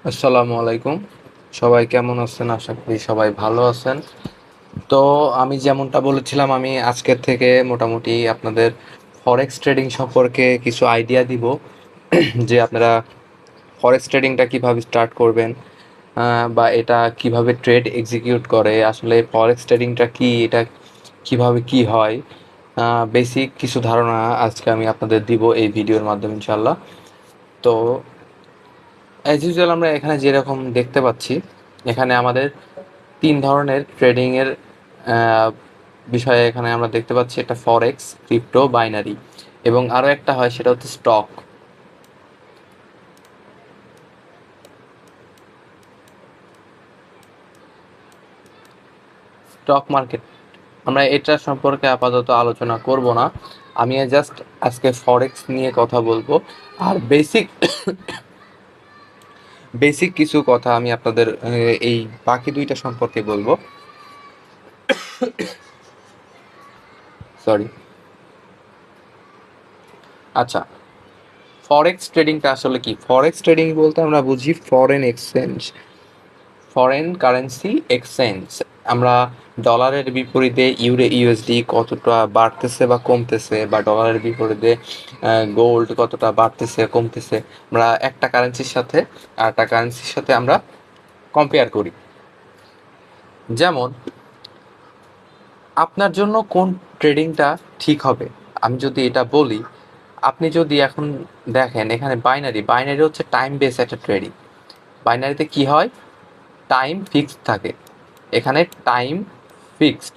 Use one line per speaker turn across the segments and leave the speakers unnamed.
আসসালামু আলাইকুম। সবাই কেমন আছেন? আশা করি সবাই ভালো আছেন। তো আমি যেমনটা বলেছিলাম, আমি আজকের থেকে মোটামুটি আপনাদের ফরেক্স ট্রেডিং সম্পর্কে কিছু আইডিয়া দিব যে আপনারা ফরেক্স ট্রেডিংটা কিভাবে স্টার্ট করবেন, বা এটা কিভাবে ট্রেড এক্সিকিউট করে, আসলে ফরেক্স ট্রেডিংটা কি, এটা কিভাবে কি হয়, বেসিক কিছু ধারণা আজকে আমি আপনাদের দিব এই ভিডিওর মাধ্যমে ইনশাল্লাহ। তো অ্যাজ ইউজুয়াল আমরা এখানে যেরকম দেখতে পাচ্ছি, এখানে আমাদের ৩ ধরনের ট্রেডিংয়ের বিষয়ে এখানে আমরা দেখতে পাচ্ছি। একটা ফরেক্স, ক্রিপ্টো, বাইনারি এবং আরও একটা হয় সেটা হচ্ছে স্টক স্টক মার্কেট। আমরা এটা সম্পর্কে আপাতত আলোচনা করব না। আমি জাস্ট আজকে ফরেক্স নিয়ে কথা বলবো। আর বেসিক বেসিক কিছু কথা আমি আপনাদের এই বাকি দুইটা সম্পর্কে বলবো। সরি। আচ্ছা, ফরেক্স ট্রেডিংটা আসলে কি? ফরেক্স ট্রেডিং বলতে আমরা বুঝি ফরেন কারেন্সি এক্সচেঞ্জ। আমরা ডলারের বিপরীতে ইউএসডি কতটা বাড়তেছে বা কমতেছে, বা ডলারের বিপরীতে গোল্ড কতটা বাড়তেছে কমতেছে, আমরা একটা কারেন্সির সাথে আরেকটা কারেন্সির সাথে আমরা কম্পেয়ার করি। যেমন আপনার জন্য কোন ট্রেডিংটা ঠিক হবে, আমি যদি এটা বলি, আপনি যদি এখন দেখেন এখানে বাইনারি হচ্ছে টাইম বেস একটা ট্রেডিং। বাইনারিতে কি হয়? টাইম ফিক্সড থাকে। এখানে টাইম ফিক্সড,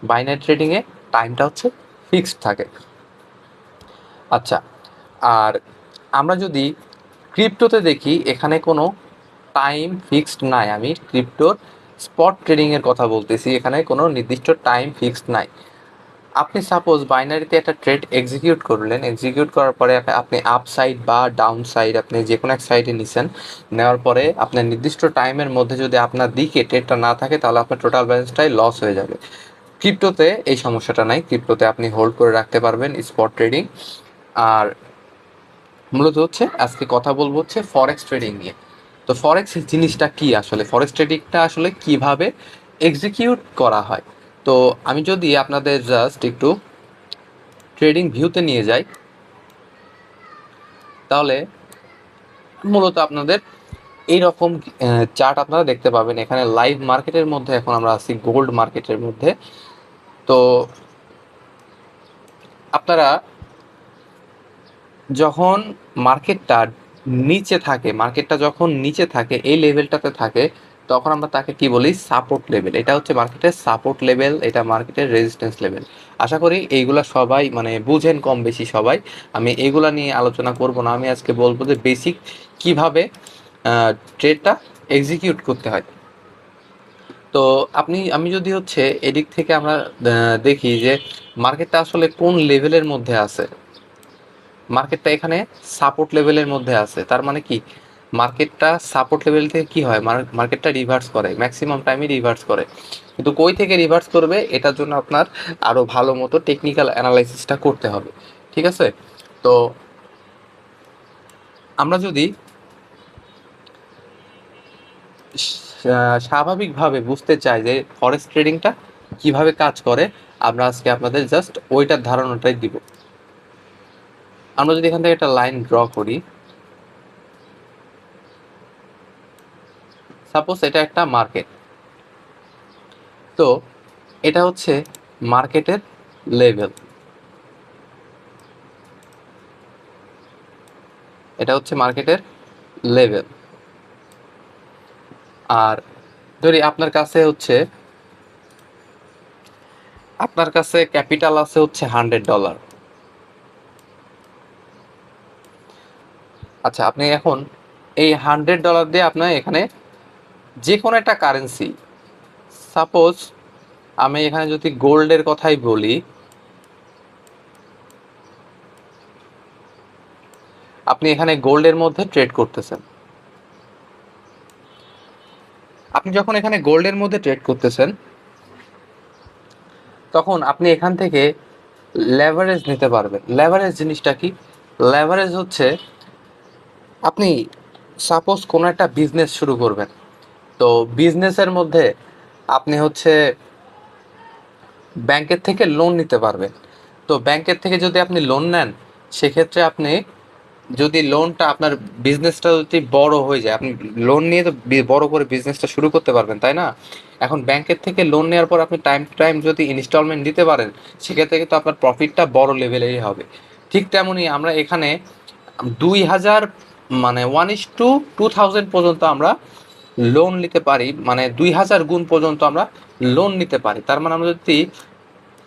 বাইনারি ট্রেডিংয়ে টাইমটা হচ্ছে ফিক্সড থাকে। আচ্ছা, আর আমরা যদি ক্রিপ্টোতে দেখি, এখানে কোনো টাইম ফিক্সড নাই। আমি ক্রিপ্টোর স্পট ট্রেডিংয়ের কথা বলতেছি, এখানে কোনো নির্দিষ্ট টাইম ফিক্সড নাই। আপনি সাপোজ বাইনারিতে একটা ট্রেড এক্সিকিউট করলেন, এক্সিকিউট করার পরে আপনি আপ সাইড বা ডাউন সাইড আপনি যে কোনো এক সাইডে নিছেন। নেওয়ার পরে আপনার নির্দিষ্ট টাইমের মধ্যে যদি আপনার দিকে ট্রেডটা না থাকে, তাহলে আপনার টোটাল ব্যালেন্সটাই লস হয়ে যাবে। ক্রিপ্টোতে এই সমস্যাটা নাই, ক্রিপ্টোতে আপনি হোল্ড করে রাখতে পারবেন স্পট ট্রেডিং। আর মূলত হচ্ছে আজকে কথা বলবো হচ্ছে ফরেক্স ট্রেডিং নিয়ে। তো ফরেক্স জিনিসটা কি আসলে, ফরেক্স ট্রেডিংটা আসলে কিভাবে এক্সিকিউট করা হয়। তো আমি যদি আপনাদের জাস্ট একটু ট্রেডিং ভিউতে নিয়ে যাই, তাহলে মূলত আপনাদের এইরকম চার্ট আপনারা দেখতে পাবেন। এখানে লাইভ মার্কেটের মধ্যে এখন আমরা আছি, গোল্ড মার্কেটের মধ্যে। তো আপনারা যখন মার্কেটটা মার্কেটটা যখন নিচে থাকে, এই লেভেলটাতে থাকে, তখন আমরা তাকে কি বলি? Support level. এটা হচ্ছে মার্কেটের সাপোর্ট লেভেল, এটা মার্কেটের রেজিস্ট্যান্স লেভেল। আশা করি এইগুলা সবাই মানে বুঝেন কম বেশি সবাই। আমি এগুলা নিয়ে আলোচনা করব না, আমি আজকে বলবো যে বেসিক কিভাবে ট্রেডটা এক্সিকিউট করতে হয়। তো আমি যদি হচ্ছে এদিক থেকে আমরা দেখি যে মার্কেটটা আসলে কোন লেভেলের মধ্যে আছে। মার্কেটটা এখানে সাপোর্ট লেভেলের মধ্যে আছে, তার মানে কি? মার্কেটটা সাপোর্ট লেভেল থেকে কি হয়, মার্কেটটা রিভার্স করে, ম্যাক্সিমাম টাইমে রিভার্স করে। কিন্তু কই থেকে রিভার্স করবে, এটার জন্য আপনার আরও ভালো মতো টেকনিক্যাল অ্যানালাইসিসটা করতে হবে। ঠিক আছে? তো আমরা যদি স্বাভাবিকভাবে বুঝতে চাই যে ফরেক্স ট্রেডিংটা কিভাবে কাজ করে, আমরা আজকে আপনাদের জাস্ট ওইটার ধারণাটাই দিব। আমরা যদি এখান থেকে একটা লাইন ড্র করি, সাপোজ এটা একটা মার্কেট। তো এটা হচ্ছে মার্কেটের লেভেল, এটা হচ্ছে মার্কেটের লেভেল। আর ধরি আপনার কাছে ক্যাপিটাল আছে হচ্ছে $100। আচ্ছা, আপনি এখন এই $100 দিয়ে আপনার এখানে যে কোনো একটা কারেন্সি, সাপোজ আমি এখানে যদি গোল্ডের কথাই বলি, আপনি এখানে গোল্ডের মধ্যে ট্রেড করতেছেন। আপনি যখন এখানে গোল্ডের মধ্যে ট্রেড করতেছেন, তখন আপনি এখান থেকে লেভারেজ নিতে পারবেন। লেভারেজ জিনিসটা কি? লেভারেজ হচ্ছে আপনি সাপোজ কোনো একটা বিজনেস শুরু করবেন, তো বিজনেসের মধ্যে আপনি হচ্ছে ব্যাংকের থেকে লোন নিতে পারবেন। তো ব্যাংকের থেকে যদি আপনি লোন নেন, সেক্ষেত্রে আপনি যদি লোনটা আপনার বিজনেসটা যদি বড় হয়ে যায়, আপনি লোন নিয়ে তো বড় করে বিজনেসটা শুরু করতে পারবেন, তাই না? এখন ব্যাংকের থেকে লোন নেওয়ার পর আপনি টাইম টু টাইম যদি ইনস্টলমেন্ট দিতে পারেন, সেক্ষেত্রে কিন্তু আপনার প্রফিটটা বড় লেভেলেরই হবে। ঠিক তেমনই আমরা এখানে 2000 মানে 1:2000 পর্যন্ত আমরা লোন নিতে পারি, মানে 2000 গুণ পর্যন্ত আমরা লোন নিতে পারি। তার মানে আমরা যদি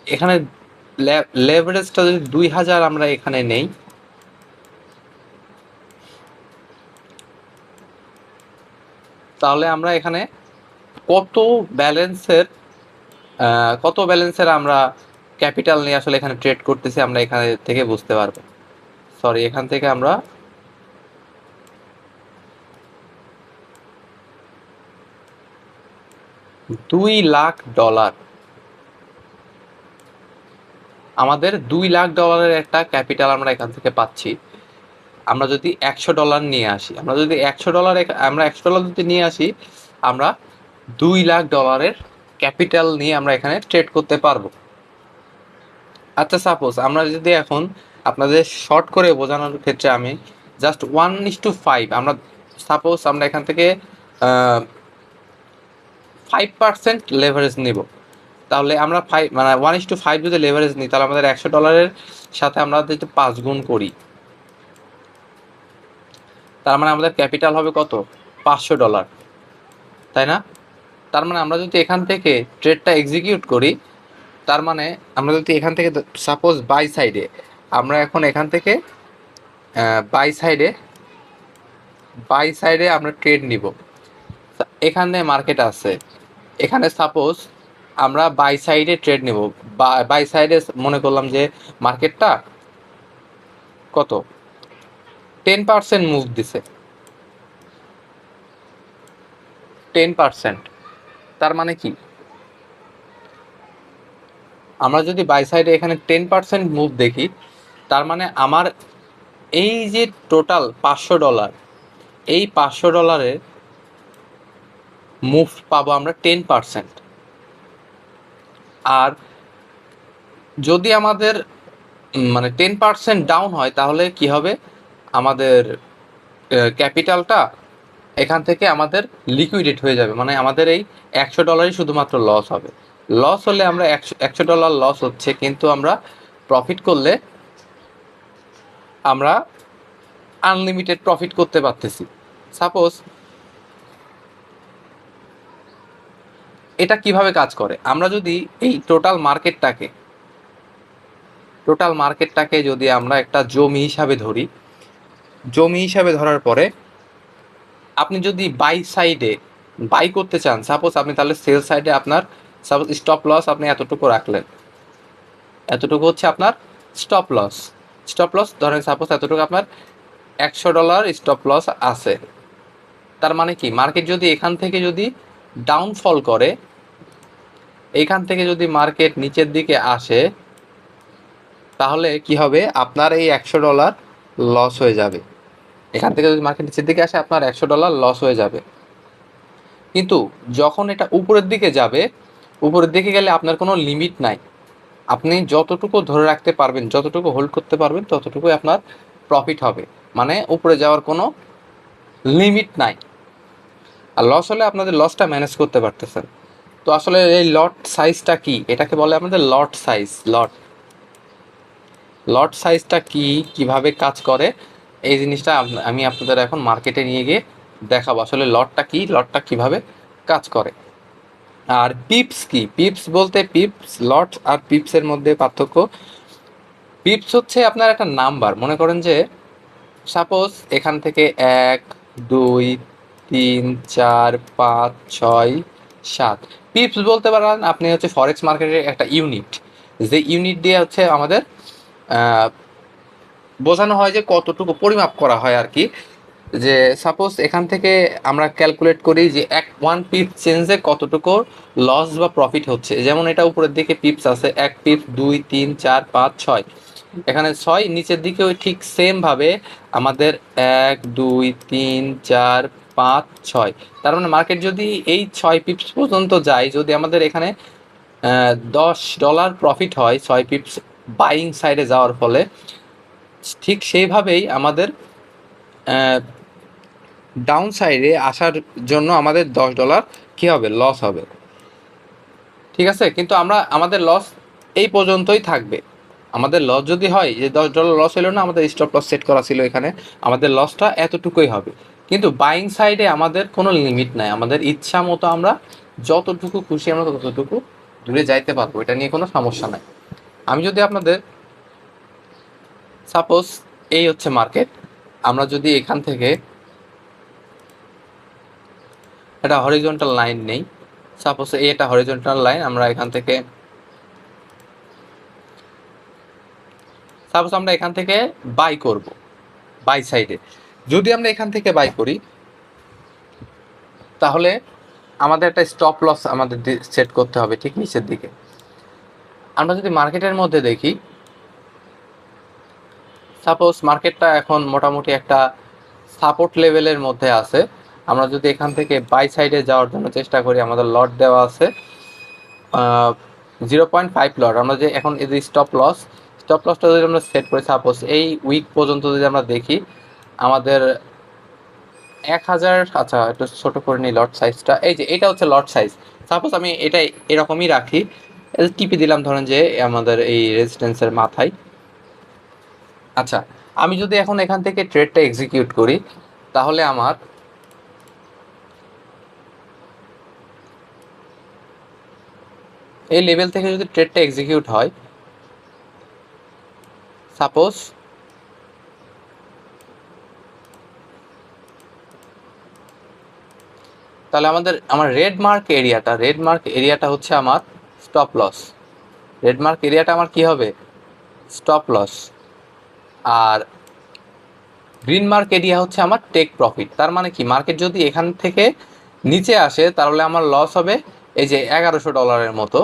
এখানে লেভারেজটা যদি 2000 আমরা এখানে নেই, তাহলে আমরা এখানে কত ব্যালেন্সের আমরা ক্যাপিটাল নিয়ে আসলে এখানে ট্রেড করতেছি আমরা এখানে থেকে বুঝতে পারবো। সরি, এখান থেকে আমরা $2,00,000, আমাদের $2,00,000 একটা ক্যাপিটাল আমরা এখান থেকে পাচ্ছি। আমরা যদি $100 নিয়ে আসি, আমরা $100 যদি নিয়ে আসি, আমরা $2,00,000 ক্যাপিটাল নিয়ে আমরা এখানে ট্রেড করতে পারবো। আচ্ছা, সাপোজ আমরা যদি এখন আপনাদের শর্ট করে বোঝানোর ক্ষেত্রে আমি জাস্ট 1:5, আমরা সাপোজ আমরা এখান থেকে 5% লেভারেজ নিব। তাহলে আমরা 1:5 যদি লেভারেজ নিই, তাহলে আমাদের $100 সাথে আমরা যদি 5 গুণ করি, তার মানে আমাদের ক্যাপিটাল হবে কত? $500, তাই না? তার মানে আমরা যদি এখান থেকে ট্রেডটা এক্সিকিউট করি, তার মানে আমরা যদি এখান থেকে সাপোজ বাই সাইডে, আমরা এখন এখান থেকে বাই সাইডে আমরা ট্রেড নিব। এখানে মার্কেট আছে, এখানে সাপোজ আমরা বাই সাইডে ট্রেড নেব। বাই সাইডে মনে করলাম যে মার্কেটটা কত 10% মুভ দিছে, 10%। তার মানে কি, আমরা যদি বাই সাইডে এখানে 10% মুভ দেখি, তার মানে আমার এই যে টোটাল $500, এই $500 মুভ পাবো আমরা 10%। আর যদি আমাদের 10% ডাউন হয়, তাহলে কি হবে, আমাদের ক্যাপিটালটা এখান থেকে আমাদের লিকুইডেট হয়ে যাবে, মানে আমাদের এই $100 শুধুমাত্র লস হবে। লস হলে আমরা $100 লস হচ্ছে, কিন্তু আমরা প্রফিট করলে আমরা আনলিমিটেড প্রফিট করতে পারতেছি। সাপোজ এটা কিভাবে কাজ করে, আমরা যদি এই টোটাল মার্কেটটাকে যদি আমরা একটা জমি হিসাবে ধরি, জমি হিসাবে ধরার পরে আপনি যদি বাই সাইডে বাই করতে চান, সাপোজ আপনি তাহলে সেল সাইডে আপনার সাপোজ স্টপ লস আপনি এতটুকু রাখলেন, এতটুকু হচ্ছে আপনার স্টপ লস ধরেন সাপোজ এতটুকু আপনার $100 স্টপ লস আছে। তার মানে কি, মার্কেট যদি এখান থেকে যদি ডাউনফল করে, এখান থেকে যদি মার্কেট নিচের দিকে আসে, তাহলে কি হবে, আপনার এই $100 লস হয়ে যাবে। এখান থেকে যদি মার্কেট নিচের দিকে আসে, আপনার $100 লস হয়ে যাবে। কিন্তু যখন এটা উপরের দিকে যাবে, উপরের দিকে গেলে আপনার কোনো লিমিট নাই, আপনি যতটুকু ধরে রাখতে পারবেন, যতটুকু হোল্ড করতে পারবেন, ততটুকুই আপনার প্রফিট হবে, মানে উপরে যাওয়ার কোনো লিমিট নাই। আর লস হলে আপনাদের লসটা ম্যানেজ করতে পারতেছেন। তো আসলে এই লট সাইজটা কি, এটাকে বলে আমাদের লট সাইজ। লট সাইজটা কি, কিভাবে কাজ করে, এই জিনিসটা আমি আপনাদের এখন মার্কেটে নিয়ে গিয়ে দেখাবো আসলে লটটা কি, লটটা কিভাবে কাজ করে। আর পিপস কি, পিপস বলতে লট আর পিপসের মধ্যে পার্থক্য। পিপস হচ্ছে আপনার একটা নাম্বার, মনে করেন যে সাপোজ এখান থেকে 1 2 3 4 5 6 7 পিপস বলতে পারেন আপনি, হচ্ছে ফরেক্স মার্কেটের একটা ইউনিট, যে ইউনিট দিয়ে হচ্ছে আমাদের বোঝানো হয় যে কতটুকু পরিমাপ করা হয় আর কি। যে সাপোজ এখান থেকে আমরা ক্যালকুলেট করি যে 1 পিপ চেঞ্জে কতটুকু লস বা প্রফিট হচ্ছে। যেমন এটা উপরের দিকে পিপস আছে, 1 পিপ 2 3 4 5 6, এখানে 6, নিচের দিকে ওই ঠিক সেম ভাবে আমাদের 1 2 3 4 5 6, তার মানে মার্কেট যদি এই 6 পিপস পর্যন্ত যায়, যদি আমাদের এখানে $10 প্রফিট হয় 6 পিপস বাইং সাইডে যাওয়ার ফলে, ঠিক সেইভাবেই আমাদের ডাউন সাইডে আসার জন্য আমাদের $10 কি হবে, লস হবে। ঠিক আছে, কিন্তু আমাদের লস এই পর্যন্তই থাকবে। আমাদের লস যদি হয় যে $10 লস হলো না, আমাদের স্টপ লস সেট করা ছিল এখানে, আমাদের লসটা এতটুকুই হবে। কিন্তু বাইং সাইডে আমাদের কোনো লিমিট নাই, আমাদের ইচ্ছা মতো আমরা যতটুকু খুশি আমরা ততটুকু দূরে যাইতে পারবো, এটা নিয়ে কোনো সমস্যা নাই। আমি যদি আপনাদের সাপোজ এই হচ্ছে মার্কেট, আমরা যদি এখান থেকে একটা হরিজন্টাল লাইন নেই, সাপোজ এই একটা হরিজন্টাল লাইন, আমরা এখান থেকে সাপোজ আমরা এখান থেকে বাই করব, বাই সাইডে যদি আমরা এখান থেকে বাই করি, তাহলে আমাদের একটা স্টপ লস আমাদের সেট করতে হবে ঠিক নিচের দিকে। আমরা যদি মার্কেটের মধ্যে দেখি, সাপোজ মার্কেটটা এখন মোটামুটি একটা সাপোর্ট লেভেলের মধ্যে আছে, আমরা যদি এখান থেকে বাই সাইডে যাওয়ার জন্য চেষ্টা করি, আমাদের লট দেওয়া আছে 0.5 লট। আমরা যে এখন এই যে স্টপ লসটা যদি আমরা সেট করি, সাপোজ এই উইক পর্যন্ত যদি আমরা দেখি, আমাদের 1000, আচ্ছা একটু ছোট করে নিই লট সাইজটা, এই যে এটা হচ্ছে লট সাইজ। সাপোজ আমি এটা এরকমই রাখি, টিপি দিলাম ধরেন যে আমাদের এই রেজিস্ট্যান্সের মাথায়। আচ্ছা, আমি যদি এখন এখান থেকে ট্রেডটা এক্সিকিউট করি, তাহলে আমার এই লেভেল থেকে যদি ট্রেডটা এক্সিকিউট হয়, সাপোজ তাহলে আমার রেড মার্ক এরিয়াটা হচ্ছে আমার স্টপ লস। রেড মার্ক এরিয়াটা আমার কি হবে, স্টপ লস। আর গ্রিন মার্ক এরিয়া হচ্ছে আমার টেক প্রফিট। তার মানে কি, মার্কেট যদি এখান থেকে নিচে আসে তাহলে আমার লস হবে এই যে $1100 মতো,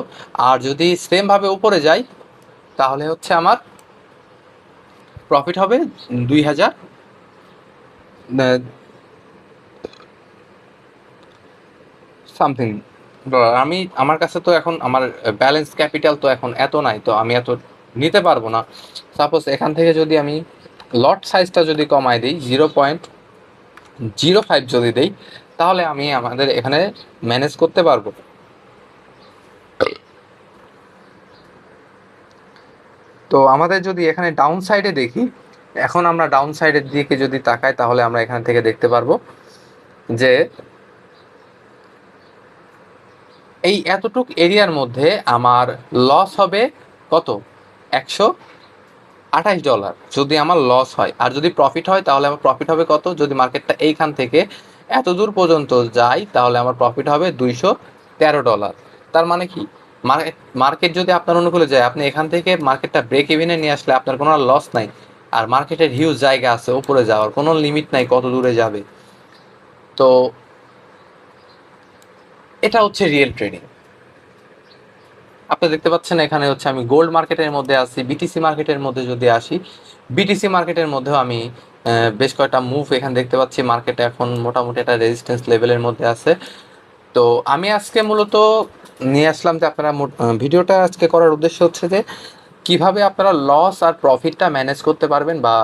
আর যদি সেমভাবে উপরে যায় তাহলে হচ্ছে আমার প্রফিট হবে 2000 সামথিং ডলার। আমার কাছে তো এখন আমার ব্যালেন্স ক্যাপিটাল তো এখন এত নাই, তো আমি এত নিতে পারবো না। সাপোজ এখান থেকে যদি আমি লট সাইজটা যদি কমাই দিই 0.05 যদি দেই, তাহলে আমি আমাদের এখানে ম্যানেজ করতে পারবো। তো আমাদের যদি এখানে ডাউন সাইডে দেখি, এখন আমরা ডাউন সাইডের দিকে যদি তাকাই, তাহলে আমরা এখান থেকে দেখতে পারবো যে এই এতটুক এরিয়ার মধ্যে আমার লস হবে কত, $128 যদি আমার লস হয়। আর যদি প্রফিট হয় তাহলে আমার প্রফিট হবে কত, যদি মার্কেটটা এইখান থেকে এত দূর পর্যন্ত যায় তাহলে আমার প্রফিট হবে $213। তার মানে কি, মার্কেট যদি আপনার অনুকূলে যায়, আপনি এখান থেকে মার্কেটটা ব্রেক ইভেনে নিয়ে আসলে আপনার কোনো লস নাই। আর মার্কেটের হিউজ জায়গা আছে উপরে যাওয়ার, কোনো লিমিট নাই কত দূরে যাবে। তো এটা হচ্ছে রিয়েল ট্রেডিং। আপনি দেখতে পাচ্ছেন এখানে হচ্ছে আমি গোল্ড মার্কেটের মধ্যে আছি। বিটিসি মার্কেটের মধ্যে যদি আসি, বিটিসি মার্কেটের মধ্যেও আমি বেশ কয়েকটা মুভ এখানে দেখতে পাচ্ছি। মার্কেটে এখন মোটামুটি একটা রেজিস্ট্যান্স লেভেলের মধ্যে আছে। তো আমি আজকে মূলত নিয়ে আসলাম যে আপনারা ভিডিওটা আজকে করার উদ্দেশ্য হচ্ছে যে কিভাবে আপনারা লস আর প্রফিটটা ম্যানেজ করতে পারবেন, বা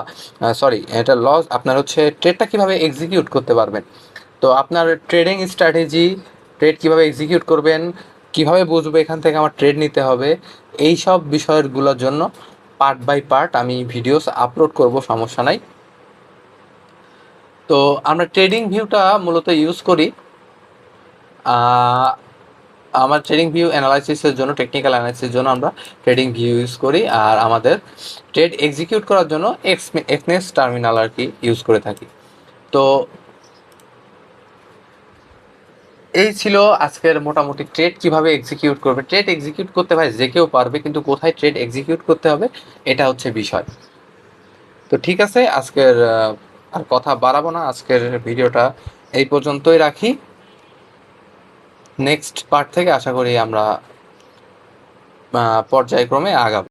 সরি এটা লস, আপনার হচ্ছে ট্রেডটা কিভাবে এক্সিকিউট করতে পারবেন। তো আপনার ট্রেডিং স্ট্র্যাটেজি, ট্রেড কিভাবে এক্সিকিউট করবেন, কিভাবে বুঝবো এখান থেকে আমার ট্রেড নিতে হবে, এই সব বিষয়গুলোর জন্য পার্ট বাই পার্ট আমি ভিডিওস আপলোড করব, সমস্যা নাই। তো আমরা ট্রেডিং ভিউটা মূলত ইউজ করি আমার ট্রেডিং ভিউ অ্যানালাইসিসের জন্য, টেকনিক্যাল অ্যানালাইসিসের জন্য আমরা ট্রেডিং ভিউ ইউজ করি। আর আমাদের ট্রেড এক্সিকিউট করার জন্য এক্সনেস টার্মিনাল আর কি ইউজ করে থাকি। তো এই ছিল আজকের মোটামুটি ট্রেড কিভাবে এক্সিকিউট করবে। ট্রেড এক্সিকিউট করতে ভাই যে কেউ পারবে, কিন্তু কোথায় ট্রেড এক্সিকিউট করতে হবে এটা হচ্ছে বিষয়। তো ঠিক আছে, আজকের আর কথা বাড়াবো না, আজকের ভিডিওটা এই পর্যন্তই রাখি। নেক্সট পার্ট থেকে আশা করি আমরা পর্যায়ক্রমে আগাবো।